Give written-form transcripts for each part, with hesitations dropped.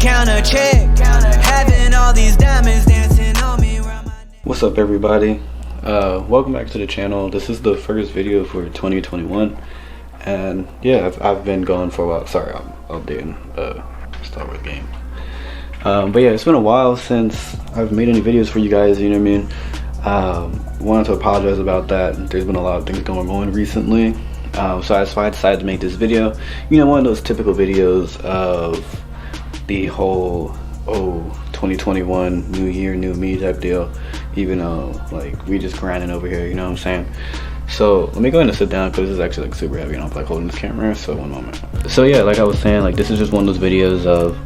count a check, having all these diamonds dancing on me around my neck. What's up, everybody? Welcome back to the channel. This is the first video for 2021, and yeah, I've been gone for a while. Sorry, I'm updating Star Wars game. But yeah, it's been a while since I've made any videos for you guys, you know what I mean? Wanted to apologize about that. There's been a lot of things going on recently, so that's why I decided to make this video. You know, one of those typical videos of the whole 2021 new year new me type deal, even though like we just grinding over here, you know what I'm saying? So let me go ahead and sit down because this is actually like super heavy and I'm like holding this camera, so one moment. So yeah, like I was saying, like this is just one of those videos of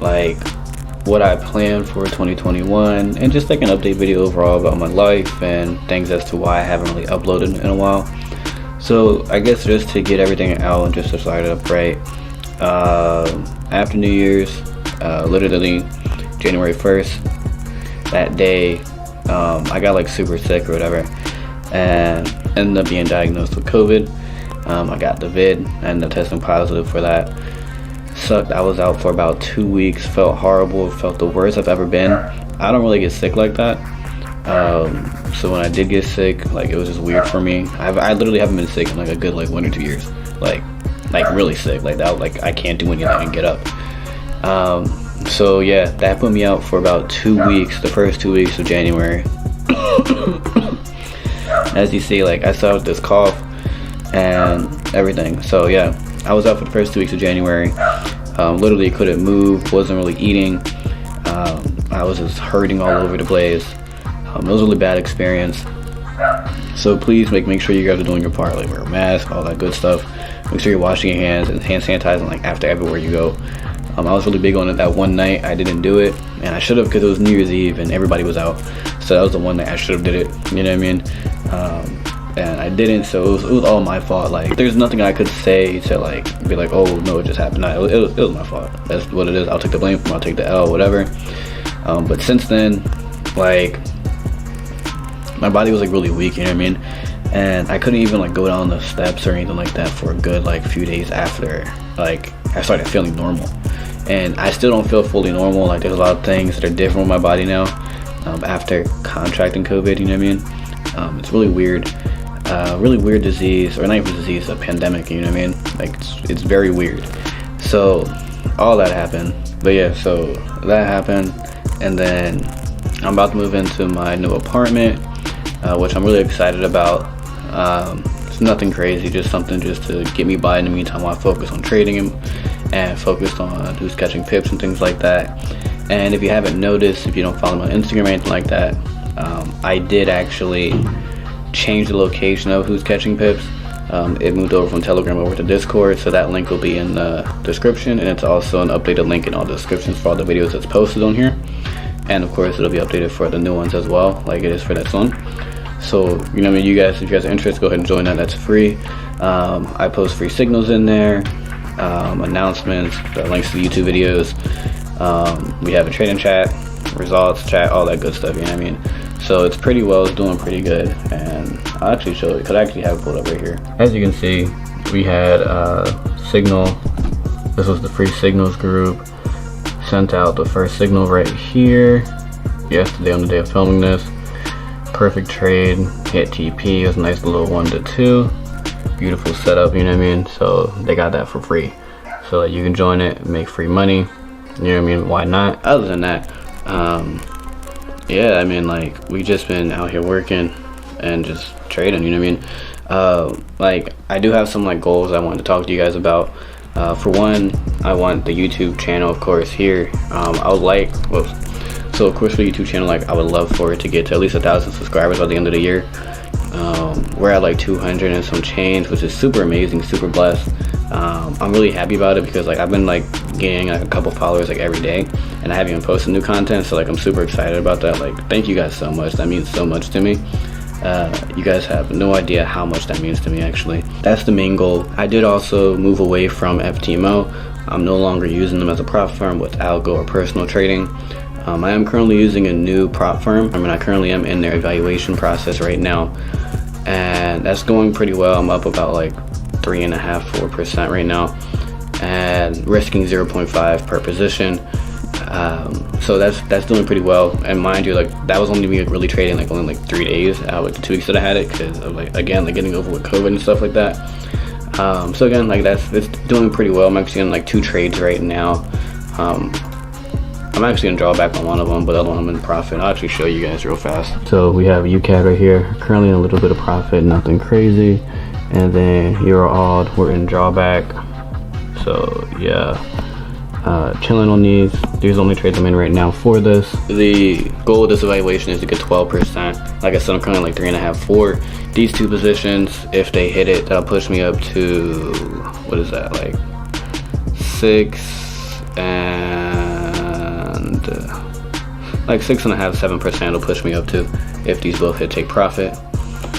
like what I planned for 2021 and just like an update video overall about my life and things as to why I haven't really uploaded in a while. So I guess just to get everything out and just to start it up right, after New Year's, literally January 1st, that day, I got like super sick or whatever and ended up being diagnosed with COVID. I got the vid, I ended up testing positive for that. Sucked. I was out for about 2 weeks, felt horrible, felt the worst I've ever been. I don't really get sick like that, so when I did get sick, like it was just weird for me. I literally haven't been sick in like a good like 1 or 2 years, like really sick like that, like I can't do anything and get up. So yeah, that put me out for about 2 weeks, the first 2 weeks of January. As you see, like I still have this cough and everything, so yeah, I was out for the first 2 weeks of January. Literally couldn't move, wasn't really eating. I was just hurting all over the place. It was a really bad experience. So please make sure you guys are doing your part, like wear a mask, all that good stuff. Make sure you're washing your hands and hand sanitizing like after everywhere you go. I was really big on it that one night. I didn't do it, and I should have because it was New Year's Eve and everybody was out. So that was the one night I should have did it, you know what I mean? And I didn't, so it was all my fault. Like there's nothing I could say to like be like, oh no, it just happened. No, it was my fault. That's what it is. I'll take the blame, I'll take the L, whatever. But since then, like my body was like really weak, you know what I mean? And I couldn't even like go down the steps or anything like that for a good like few days after like I started feeling normal. And I still don't feel fully normal. Like there's a lot of things that are different with my body now after contracting COVID, you know what I mean? It's really weird. Really weird disease, or not even disease, a pandemic, you know what I mean? Like it's very weird. So all that happened. But yeah, so that happened, and then I'm about to move into my new apartment, which I'm really excited about. It's nothing crazy, just something just to get me by in the meantime while I focus on trading and focused on who's catching pips and things like that. And if you haven't noticed, if you don't follow me on Instagram or anything like that, I did actually change the location of who's catching pips. It moved over from Telegram over to Discord, so that link will be in the description, and it's also an updated link in all the descriptions for all the videos that's posted on here. And of course it'll be updated for the new ones as well, like it is for this one. So you know what I mean, you guys, if you guys are interested, go ahead and join that. That's free. I post free signals in there, announcements, the links to the YouTube videos. We have a trading chat, results chat, all that good stuff, you know what I mean? So it's pretty well, it's doing pretty good, and I'll actually show you because I actually have it pulled up right here. As you can see, we had signal. This was the free signals group. Sent out the first signal right here yesterday on the day of filming this. Perfect trade, hit TP. It was a nice little 1 to 2. Beautiful setup, you know what I mean? So they got that for free. So you can join it, make free money. You know what I mean? Why not? Other than that, yeah, I mean, like we just been out here working and just trading, you know what I mean? Like I do have some like goals I wanted to talk to you guys about. For one, I want the YouTube channel, of course, here. I would like, well, so of course for the YouTube channel, like I would love for it to get to at least 1,000 subscribers by the end of the year. We're at like 200 and some change, which is super amazing, super blessed. I'm really happy about it because like I've been like getting like a couple followers like every day, and I haven't even posted new content, so like I'm super excited about that. Like thank you guys so much, that means so much to me. You guys have no idea how much that means to me, actually. That's the main goal. I did also move away from FTMO. I'm no longer using them as a prop firm with algo or personal trading. I am currently using a new prop firm. I mean, I currently am in their evaluation process right now, and that's going pretty well. I'm up about like 3.5–4% right now, and risking 0.5 per position. So that's doing pretty well. And mind you, like that was only me really trading like only like 3 days out of like the 2 weeks that I had it, because of like, again, like getting over with COVID and stuff like that. So again, like it's doing pretty well. I'm actually in like 2 trades right now. I'm actually gonna draw back on one of them, but the other one I'm in profit. I'll actually show you guys real fast. So we have UCAD right here, currently in a little bit of profit, nothing crazy. And then Euro Odd, we're in drawback. So yeah, chilling on these. These are the only trades I'm in right now for this. The goal of this evaluation is to get 12%. Like I said, I'm currently like 3.5, 4. These 2 positions, if they hit it, that'll push me up to, what is that, like 6 and like 6.5, 7% will push me up to if these both hit take profit.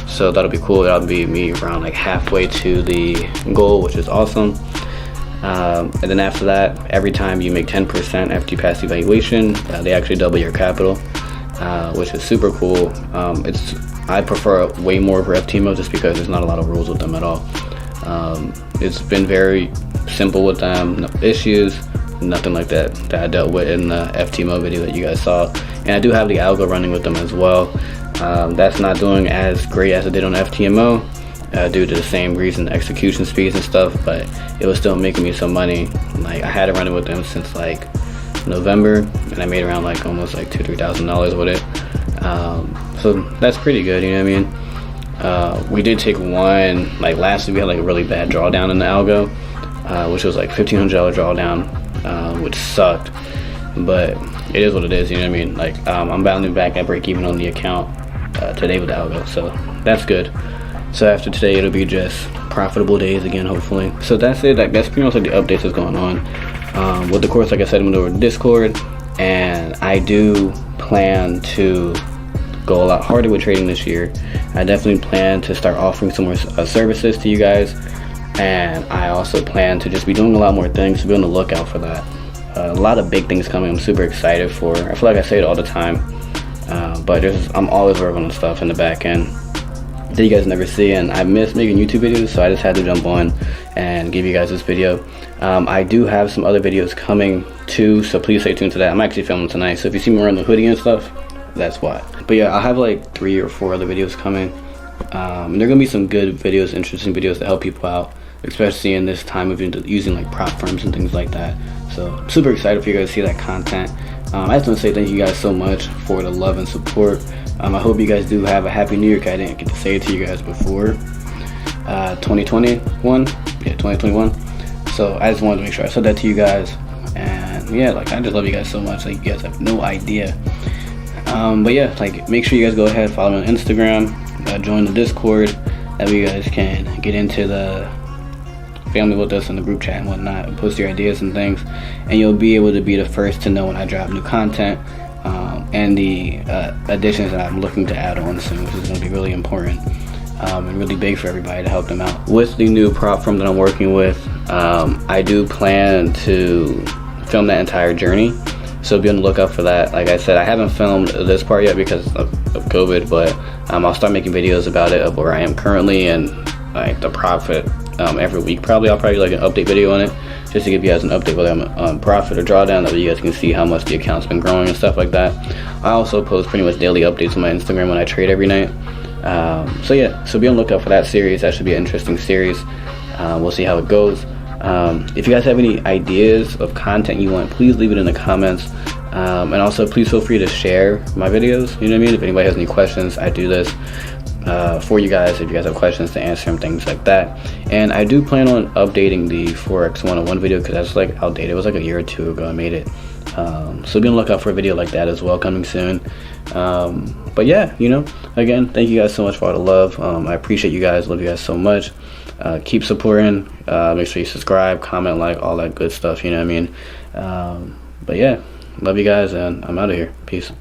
So that'll be cool. That'll be me around like halfway to the goal, which is awesome. And then after that, every time you make 10% after you pass the evaluation, they actually double your capital, which is super cool. I prefer way more over FTMO just because there's not a lot of rules with them at all. It's been very simple with them, no issues, nothing like that I dealt with in the FTMO video that you guys saw. And I do have the algo running with them as well. That's not doing as great as it did on FTMO due to the same reason, execution speeds and stuff, but it was still making me some money. Like I had it running with them since like November, and I made around like almost like $2,000-3,000 with it. So that's pretty good, you know what I mean? We did take one, like last week we had like a really bad drawdown in the algo, which was like $1,500 drawdown, which sucked, but it is what it is, you know what I mean? Like I'm battling back at break even on the account today with the algo, so that's good. So after today, it'll be just profitable days again, hopefully. So that's it. Like that's pretty much like the updates that's going on. With the course, like I said, I went over to Discord, and I do plan to go a lot harder with trading this year. I definitely plan to start offering some more services to you guys, and I also plan to just be doing a lot more things, so be on the lookout for that. A lot of big things coming. I'm super excited for. I feel like I say it all the time, but I'm always working on stuff in the back end that you guys never see, and I miss making YouTube videos, so I just had to jump on and give you guys this video. I do have some other videos coming too, so please stay tuned to that. I'm actually filming tonight, so if you see me wearing the hoodie and stuff, that's why. But yeah, I have like 3 or 4 other videos coming. And they're gonna be some good videos, interesting videos to help people out, especially in this time of using like prop firms and things like that. So I'm super excited for you guys to see that content. I just want to say thank you guys so much for the love and support. I hope you guys do have a happy new year, because I didn't get to say it to you guys before. 2021, yeah, 2021. So I just wanted to make sure I said that to you guys. And yeah, like I just love you guys so much, like you guys have no idea. But yeah, like make sure you guys go ahead, follow me on Instagram, join the Discord, that way you guys can get into the family with us in the group chat and whatnot, and post your ideas and things, and you'll be able to be the first to know when I drop new content, and the additions that I'm looking to add on soon, which is going to be really important and really big for everybody to help them out. With the new prop firm that I'm working with, I do plan to film that entire journey, so be on the lookout for that. Like I said, I haven't filmed this part yet because of COVID, but I'll start making videos about it, of where I am currently and like the profit. Every week I'll probably like an update video on it, just to give you guys an update whether I'm on profit or drawdown, that way you guys can see how much the account's been growing and stuff like that. I also post pretty much daily updates on my Instagram when I trade every night. So yeah, so be on the lookout for that series. That should be an interesting series. We'll see how it goes. If you guys have any ideas of content you want, please leave it in the comments. And also please feel free to share my videos, you know what I mean? If anybody has any questions, I do this for you guys, if you guys have questions to answer and things like that. And I do plan on updating the forex 101 video, because that's like outdated. It was like a year or 2 ago I made it. So be on the lookout for a video like that as well coming soon. But yeah, you know, again, thank you guys so much for all the love. I appreciate you guys, love you guys so much. Keep supporting, make sure you subscribe, comment, like, all that good stuff, you know what I mean? But yeah, love you guys, and I'm out of here. Peace.